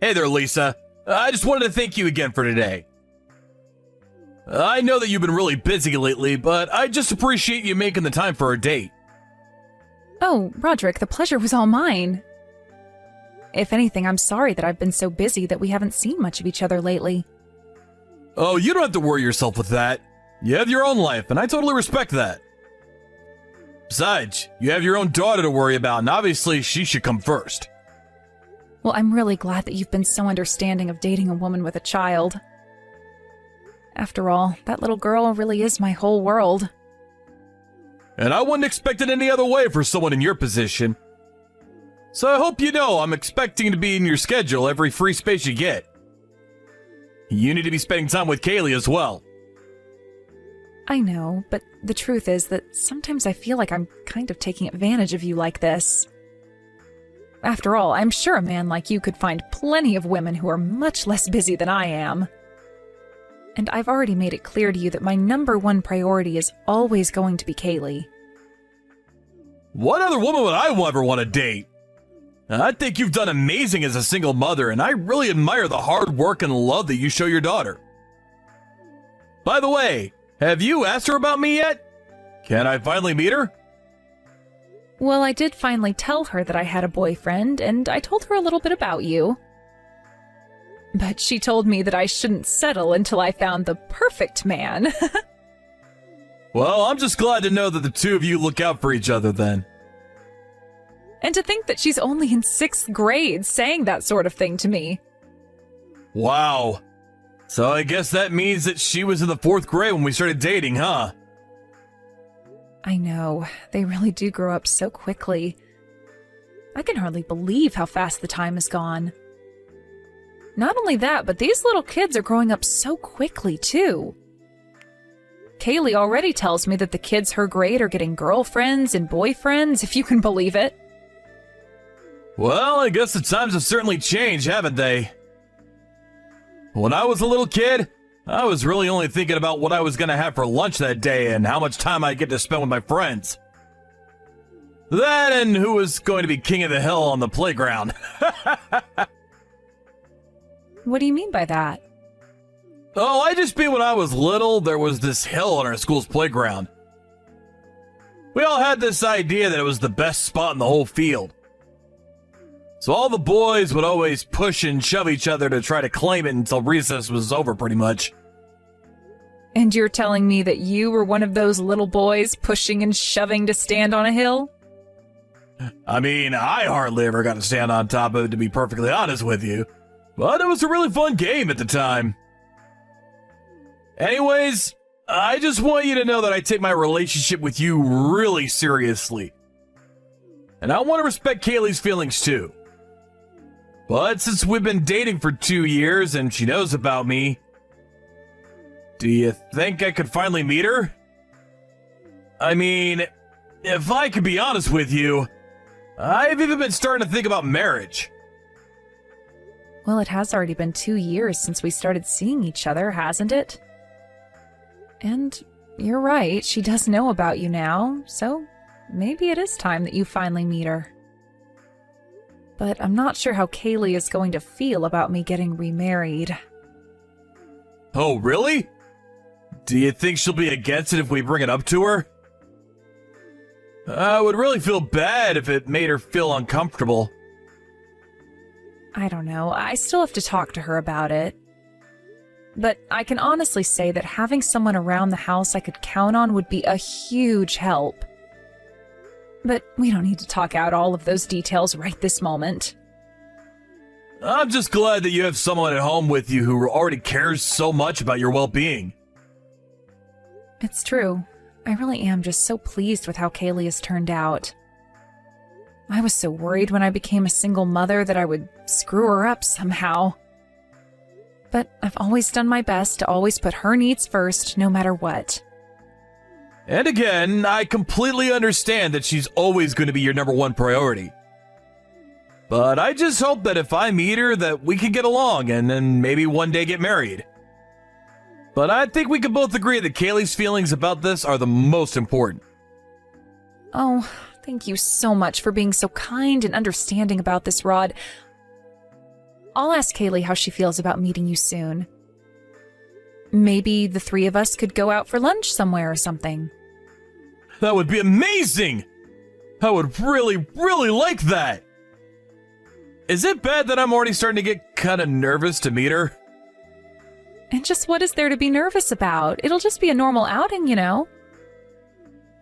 Hey there, Lisa. I just wanted to thank you again for today. I know that you've been really busy lately, but I just appreciate you making the time for our date. Oh, Roderick, the pleasure was all mine. If anything, I'm sorry that I've been so busy that we haven't seen much of each other lately. Oh, you don't have to worry yourself with that. You have your own life, and I totally respect that. Besides, you have your own daughter to worry about, and obviously she should come first. Well, I'm really glad that you've been so understanding of dating a woman with a child. After all, that little girl really is my whole world. And I wouldn't expect it any other way for someone in your position. So I hope you know I'm expecting to be in your schedule every free space you get. You need to be spending time with Kaylee as well. I know, but the truth is that sometimes I feel like I'm kind of taking advantage of you like this. After all, I'm sure a man like you could find plenty of women who are much less busy than I am. And I've already made it clear to you that my #1 priority is always going to be Kaylee. What other woman would I ever want to date? I think you've done amazing as a single mother, and I really admire the hard work and love that you show your daughter. By the way, have you asked her about me yet? Can I finally meet her? Well, I did finally tell her that I had a boyfriend, and I told her a little bit about you. But she told me that I shouldn't settle until I found the perfect man. Well, I'm just glad to know that the two of you look out for each other then. And to think that she's only in 6th grade saying that sort of thing to me. Wow. So I guess that means that she was in the 4th grade when we started dating, huh? I know, they really do grow up so quickly. I can hardly believe how fast the time has gone. Not only that, but these little kids are growing up so quickly, too. Kaylee already tells me that the kids her grade are getting girlfriends and boyfriends, if you can believe it. Well, I guess the times have certainly changed, haven't they? When I was a little kid, I was really only thinking about what I was going to have for lunch that day and how much time I'd get to spend with my friends. That and who was going to be king of the hill on the playground. What do you mean by that? Oh, I just mean when I was little, there was this hill on our school's playground. We all had this idea that it was the best spot in the whole field. So all the boys would always push and shove each other to try to claim it until recess was over, pretty much. And you're telling me that you were one of those little boys pushing and shoving to stand on a hill? I mean, I hardly ever got to stand on top of it, to be perfectly honest with you. But it was a really fun game at the time. Anyways, I just want you to know that I take my relationship with you really seriously. And I want to respect Kaylee's feelings too. But since we've been dating for 2 years and she knows about me, do you think I could finally meet her? I mean, if I could be honest with you, I've even been starting to think about marriage. Well, it has already been 2 years since we started seeing each other, hasn't it? And you're right, she does know about you now, so maybe it is time that you finally meet her. But I'm not sure how Kaylee is going to feel about me getting remarried. Oh, really? Do you think she'll be against it if we bring it up to her? I would really feel bad if it made her feel uncomfortable. I don't know, I still have to talk to her about it. But I can honestly say that having someone around the house I could count on would be a huge help. But we don't need to talk out all of those details right this moment. I'm just glad that you have someone at home with you who already cares so much about your well-being. It's true. I really am just so pleased with how Kaylee has turned out. I was so worried when I became a single mother that I would screw her up somehow. But I've always done my best to always put her needs first, no matter what. And again, I completely understand that she's always going to be your #1 priority. But I just hope that if I meet her that we can get along and then maybe one day get married. But I think we can both agree that Kaylee's feelings about this are the most important. Oh, thank you so much for being so kind and understanding about this, Rod. I'll ask Kaylee how she feels about meeting you soon. Maybe the three of us could go out for lunch somewhere or something. That would be amazing! I would really, really like that! Is it bad that I'm already starting to get kind of nervous to meet her? And just what is there to be nervous about? It'll just be a normal outing, you know?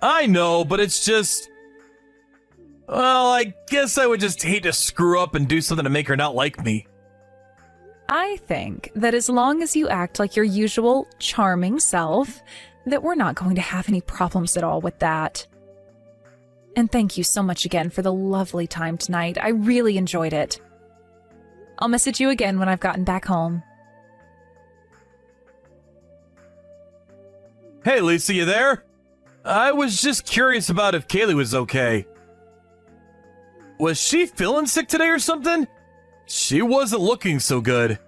I know, but it's just... Well, I guess I would just hate to screw up and do something to make her not like me. I think that as long as you act like your usual charming self, that we're not going to have any problems at all with that. And thank you so much again for the lovely time tonight. I really enjoyed it. I'll message you again when I've gotten back home. Hey, Lisa, you there? I was just curious about if Kaylee was okay. Was she feeling sick today or something? She wasn't looking so good.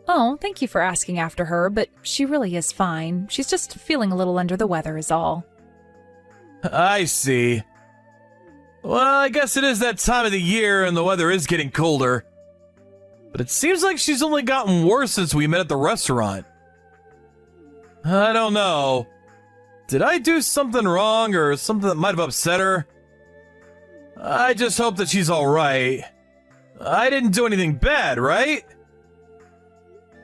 Oh, thank you for asking after her, but she really is fine. She's just feeling a little under the weather is all. I see. Well, I guess it is that time of the year and the weather is getting colder. But it seems like she's only gotten worse since we met at the restaurant. I don't know. Did I do something wrong or something that might have upset her? I just hope that she's alright. I didn't do anything bad, right?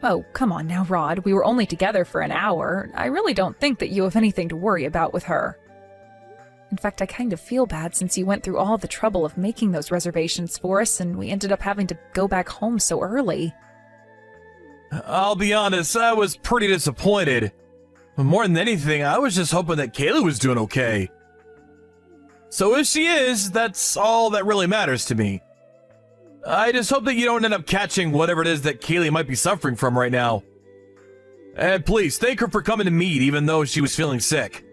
Oh, come on now, Rod. We were only together for an hour. I really don't think that you have anything to worry about with her. In fact, I kind of feel bad since you went through all the trouble of making those reservations for us and we ended up having to go back home so early. I'll be honest, I was pretty disappointed. More than anything, I was just hoping that Kaylee was doing okay. So if she is, that's all that really matters to me. I just hope that you don't end up catching whatever it is that Kaylee might be suffering from right now. And please, thank her for coming to meet even though she was feeling sick.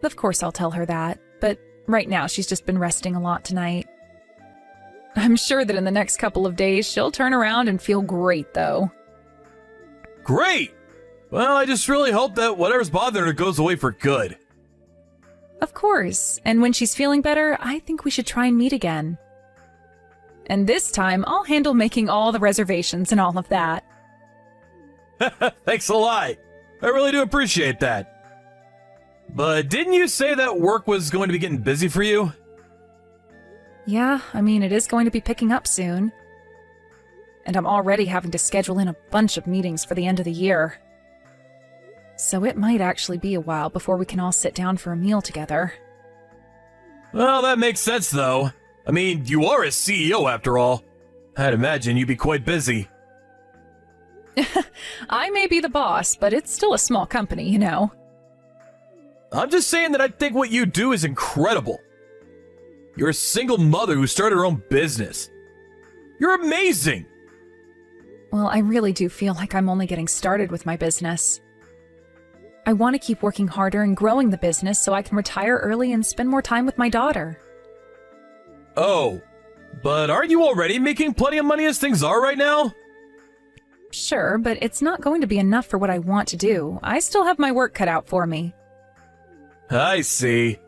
Of course I'll tell her that, but right now she's just been resting a lot tonight. I'm sure that in the next couple of days she'll turn around and feel great, though. Great! Well, I just really hope that whatever's bothering her goes away for good. Of course, and when she's feeling better, I think we should try and meet again. And this time, I'll handle making all the reservations and all of that. Thanks a lot. I really do appreciate that. But didn't you say that work was going to be getting busy for you? Yeah, I mean, it is going to be picking up soon. And I'm already having to schedule in a bunch of meetings for the end of the year. So it might actually be a while before we can all sit down for a meal together. Well, that makes sense, though. I mean, you are a CEO after all. I'd imagine you'd be quite busy. I may be the boss, but it's still a small company, you know. I'm just saying that I think what you do is incredible. You're a single mother who started her own business. You're amazing! Well, I really do feel like I'm only getting started with my business. I want to keep working harder and growing the business so I can retire early and spend more time with my daughter. Oh, but aren't you already making plenty of money as things are right now? Sure, but it's not going to be enough for what I want to do. I still have my work cut out for me. I see.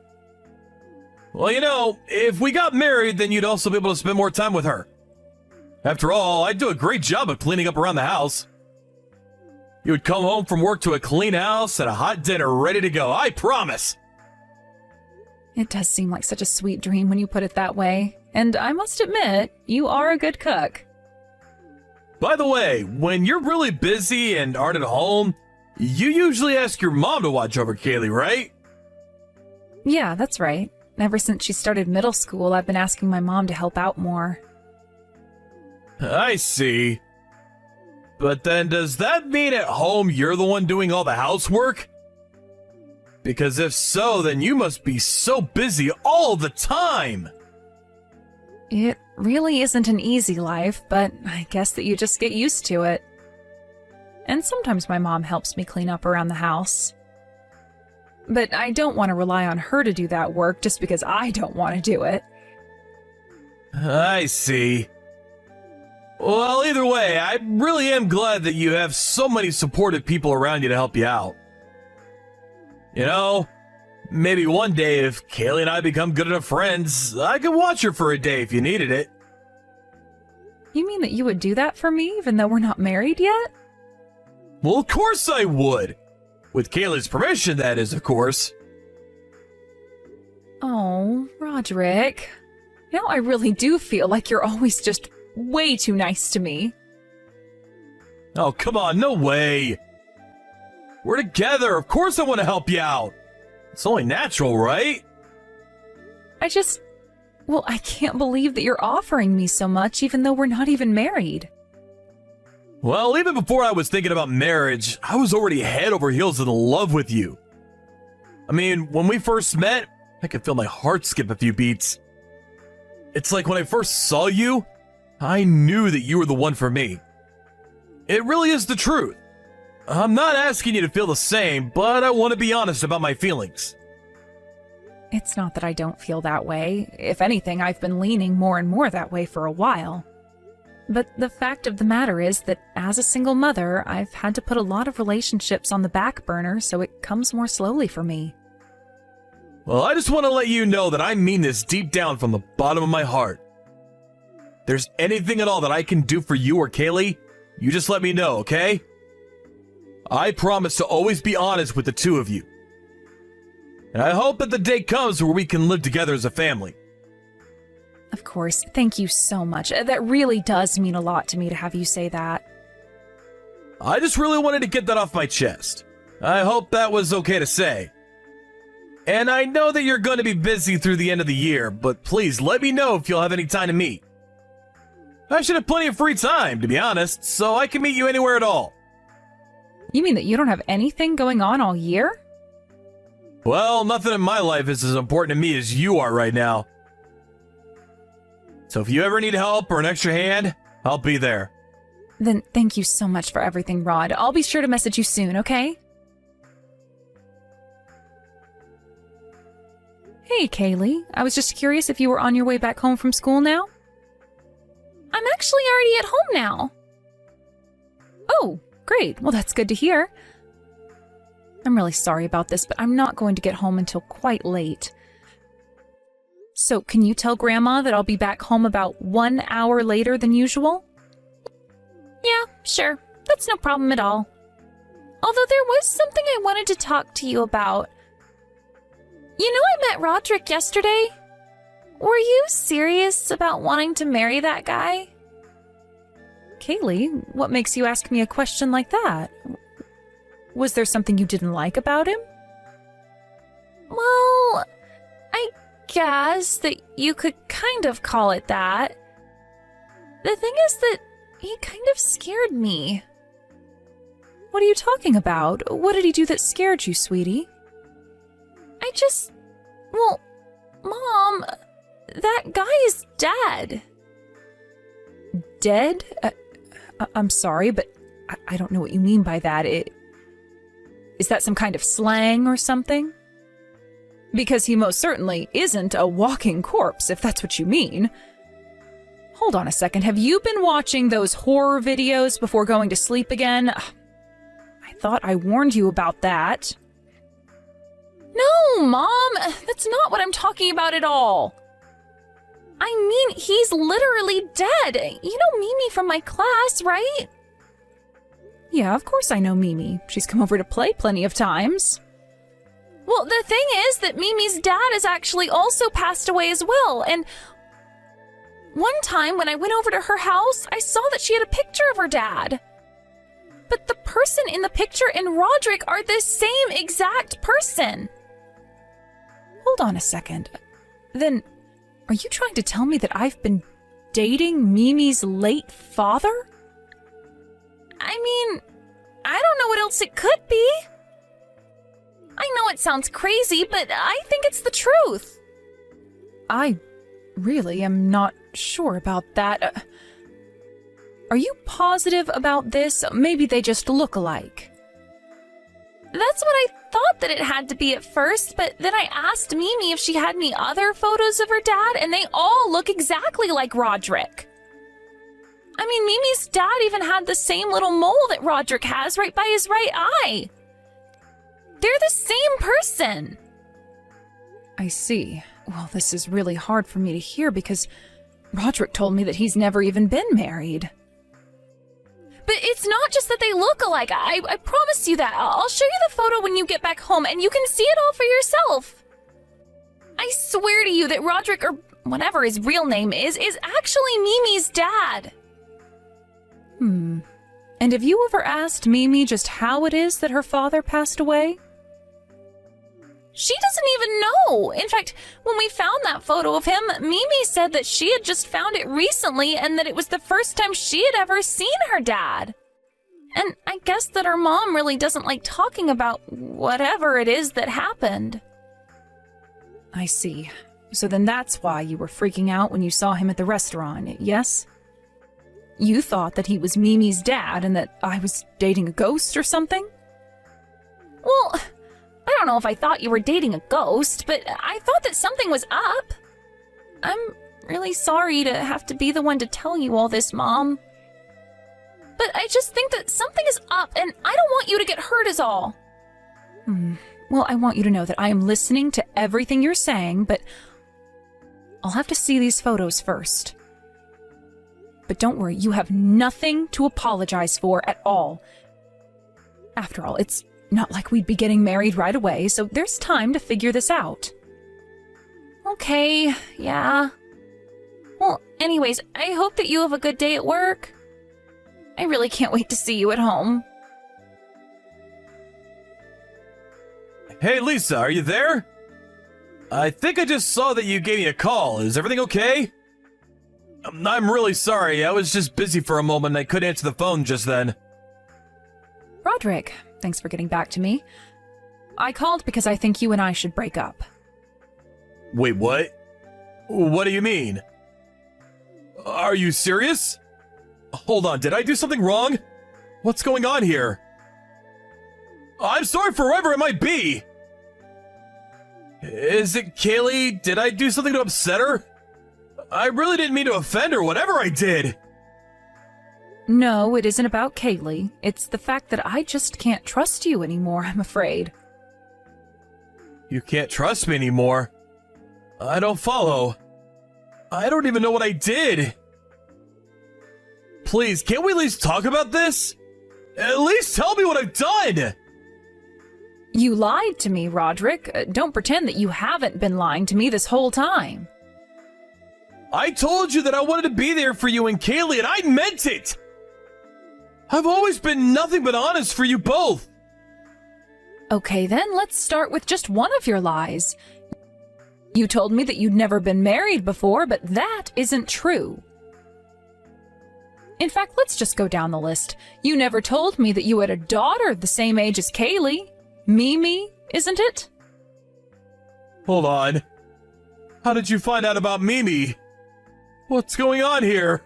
Well, you know, if we got married, then you'd also be able to spend more time with her. After all, I do a great job of cleaning up around the house. You would come home from work to a clean house and a hot dinner ready to go, I promise. It does seem like such a sweet dream when you put it that way. And I must admit, you are a good cook. By the way, when you're really busy and aren't at home, you usually ask your mom to watch over Kaylee, right? Yeah, that's right. Ever since she started middle school, I've been asking my mom to help out more. I see. But then does that mean at home you're the one doing all the housework? Because if so, then you must be so busy all the time. It really isn't an easy life, but I guess that you just get used to it. And sometimes my mom helps me clean up around the house. But I don't want to rely on her to do that work just because I don't want to do it. I see. Well, either way, I really am glad that you have so many supportive people around you to help you out. You know, maybe one day if Kaylee and I become good enough friends, I could watch her for a day if you needed it. You mean that you would do that for me even though we're not married yet? Well, of course I would. With Kaylee's permission, that is, of course. Oh, Roderick. Now I really do feel like you're always just way too nice to me. Oh, come on, no way. We're together. Of course I want to help you out. It's only natural, right? Well, I can't believe that you're offering me so much even though we're not even married. Well, even before I was thinking about marriage, I was already head over heels in love with you. I mean, when we first met, I could feel my heart skip a few beats. It's like when I first saw you, I knew that you were the one for me. It really is the truth. I'm not asking you to feel the same, but I want to be honest about my feelings. It's not that I don't feel that way. If anything, I've been leaning more and more that way for a while. But the fact of the matter is that as a single mother, I've had to put a lot of relationships on the back burner, so it comes more slowly for me. Well, I just want to let you know that I mean this deep down from the bottom of my heart. If there's anything at all that I can do for you or Kaylee, you just let me know, okay? I promise to always be honest with the two of you. And I hope that the day comes where we can live together as a family. Of course, thank you so much. That really does mean a lot to me to have you say that. I just really wanted to get that off my chest. I hope that was okay to say. And I know that you're going to be busy through the end of the year, but please let me know if you'll have any time to meet. I should have plenty of free time, to be honest, so I can meet you anywhere at all. You mean that you don't have anything going on all year? Well, nothing in my life is as important to me as you are right now. So if you ever need help or an extra hand, I'll be there. Then thank you so much for everything, Rod. I'll be sure to message you soon, okay? Hey, Kaylee. I was just curious if you were on your way back home from school now? I'm actually already at home now. Oh, great. Well, that's good to hear. I'm really sorry about this, but I'm not going to get home until quite late. So, can you tell Grandma that I'll be back home about 1 hour later than usual? Yeah, sure. That's no problem at all. Although there was something I wanted to talk to you about. You know, I met Roderick yesterday. Were you serious about wanting to marry that guy? Kaylee, what makes you ask me a question like that? Was there something you didn't like about him? Well, I guess that you could kind of call it that. The thing is that he kind of scared me. What are you talking about? What did he do that scared you, sweetie? Well, Mom, that guy is dead. Dead? I'm sorry, but I don't know what you mean by that. Is that some kind of slang or something? Because he most certainly isn't a walking corpse, if that's what you mean. Hold on a second. Have you been watching those horror videos before going to sleep again? I thought I warned you about that. No, Mom, that's not what I'm talking about at all. I mean, he's literally dead. You know Mimi from my class, right? Yeah, of course I know Mimi. She's come over to play plenty of times. Well, the thing is that Mimi's dad has actually also passed away as well, and one time when I went over to her house, I saw that she had a picture of her dad. But the person in the picture and Roderick are the same exact person. Hold on a second. Then, are you trying to tell me that I've been dating Mimi's late father? I mean, I don't know what else it could be. I know it sounds crazy, but I think it's the truth. I really am not sure about that. Are you positive about this? Maybe they just look alike. That's what I thought that it had to be at first, but then I asked Mimi if she had any other photos of her dad, and they all look exactly like Roderick. I mean, Mimi's dad even had the same little mole that Roderick has right by his right eye. They're the same person. I see. Well, this is really hard for me to hear because Roderick told me that he's never even been married. But it's not just that they look alike. I promise you that. I'll show you the photo when you get back home, and you can see it all for yourself. I swear to you that Roderick, or whatever his real name is actually Mimi's dad. And have you ever asked Mimi just how it is that her father passed away? She doesn't even know. In fact, when we found that photo of him, Mimi said that she had just found it recently and that it was the first time she had ever seen her dad. And I guess that her mom really doesn't like talking about whatever it is that happened. I see. So then that's why you were freaking out when you saw him at the restaurant, yes? You thought that he was Mimi's dad and that I was dating a ghost or something? Well, I don't know if I thought you were dating a ghost, but I thought that something was up. I'm really sorry to have to be the one to tell you all this, Mom. But I just think that something is up, and I don't want you to get hurt is all. Well, I want you to know that I am listening to everything you're saying, but I'll have to see these photos first. But don't worry, you have nothing to apologize for at all. After all, it's not like we'd be getting married right away, so there's time to figure this out. Okay, yeah. Well, anyways, I hope that you have a good day at work. I really can't wait to see you at home. Hey, Lisa, are you there? I think I just saw that you gave me a call. Is everything okay? I'm really sorry. I was just busy for a moment and I couldn't answer the phone just then. Roderick, thanks for getting back to me. I called because I think you and I should break up. Wait, what? What do you mean? Are you serious? Hold on, did I do something wrong? What's going on here? I'm sorry for whoever it might be! Is it Kaylee? Did I do something to upset her? I really didn't mean to offend her, whatever I did! No, it isn't about Kaylee. It's the fact that I just can't trust you anymore, I'm afraid. You can't trust me anymore? I don't follow. I don't even know what I did. Please, can't we at least talk about this? At least tell me what I've done! You lied to me, Roderick. Don't pretend that you haven't been lying to me this whole time. I told you that I wanted to be there for you and Kaylee, and I meant it! I've always been nothing but honest for you both! Okay, then let's start with just one of your lies. You told me that you'd never been married before, but that isn't true. In fact, let's just go down the list. You never told me that you had a daughter the same age as Kaylee. Mimi, isn't it? Hold on. How did you find out about Mimi? What's going on here?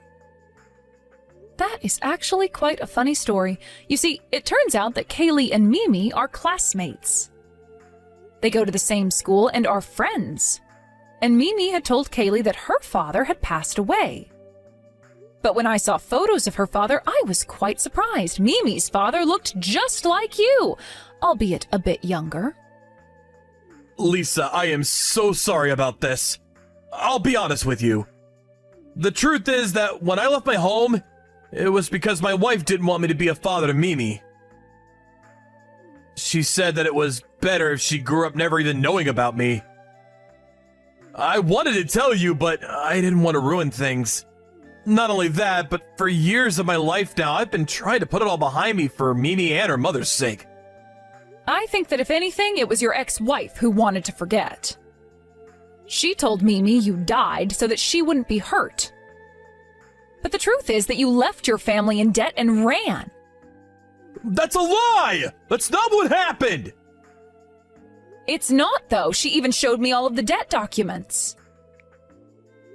That is actually quite a funny story. You see, it turns out that Kaylee and Mimi are classmates. They go to the same school and are friends. And Mimi had told Kaylee that her father had passed away. But when I saw photos of her father, I was quite surprised. Mimi's father looked just like you, albeit a bit younger. Lisa, I am so sorry about this. I'll be honest with you. The truth is that when I left my home, it was because my wife didn't want me to be a father to Mimi. She said that it was better if she grew up never even knowing about me. I wanted to tell you, but I didn't want to ruin things. Not only that, but for years of my life now, I've been trying to put it all behind me for Mimi and her mother's sake. I think that if anything, it was your ex-wife who wanted to forget. She told Mimi you died so that she wouldn't be hurt. But the truth is that you left your family in debt and ran. That's a lie! That's not what happened! It's not, though. She even showed me all of the debt documents.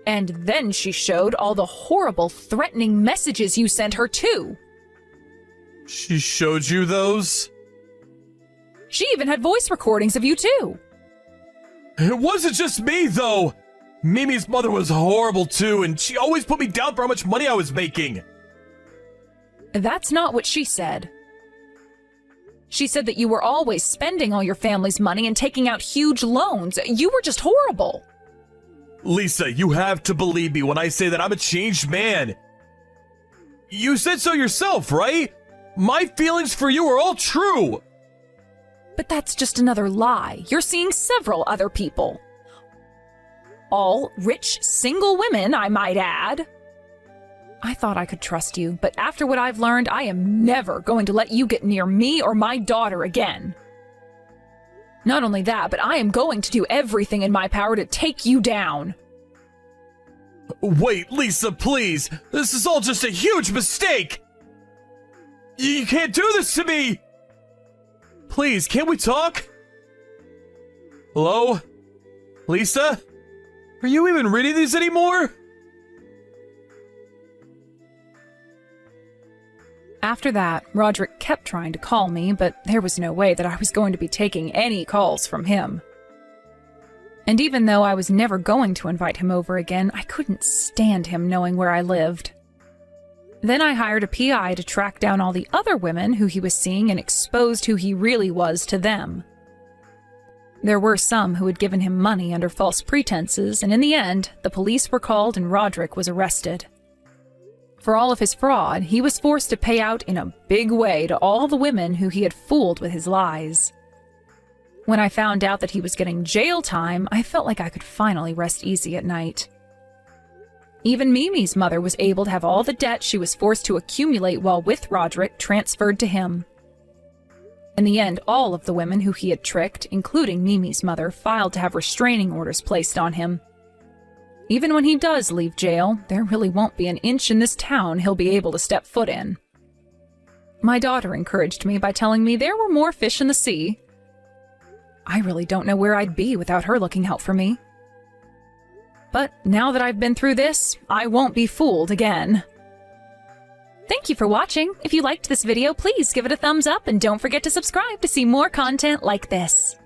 And then she showed all the horrible, threatening messages you sent her, too. She showed you those? She even had voice recordings of you, too. It wasn't just me, though! Mimi's mother was horrible, too, and she always put me down for how much money I was making. That's not what she said. She said that you were always spending all your family's money and taking out huge loans. You were just horrible. Lisa, you have to believe me when I say that I'm a changed man. You said so yourself, right? My feelings for you are all true. But that's just another lie. You're seeing several other people. All rich, single women, I might add. I thought I could trust you, but after what I've learned, I am never going to let you get near me or my daughter again. Not only that, but I am going to do everything in my power to take you down. Wait, Lisa, please. This is all just a huge mistake. You can't do this to me. Please, can't we talk? Hello? Lisa? Are you even reading these anymore? After that, Roderick kept trying to call me, but there was no way that I was going to be taking any calls from him. And even though I was never going to invite him over again, I couldn't stand him knowing where I lived. Then I hired a PI to track down all the other women who he was seeing and exposed who he really was to them. There were some who had given him money under false pretenses, and in the end, the police were called and Roderick was arrested. For all of his fraud, he was forced to pay out in a big way to all the women who he had fooled with his lies. When I found out that he was getting jail time, I felt like I could finally rest easy at night. Even Mimi's mother was able to have all the debt she was forced to accumulate while with Roderick transferred to him. In the end, all of the women who he had tricked, including Mimi's mother, filed to have restraining orders placed on him. Even when he does leave jail, there really won't be an inch in this town he'll be able to step foot in. My daughter encouraged me by telling me there were more fish in the sea. I really don't know where I'd be without her looking out for me. But now that I've been through this, I won't be fooled again. Thank you for watching. If you liked this video, please give it a thumbs up and don't forget to subscribe to see more content like this.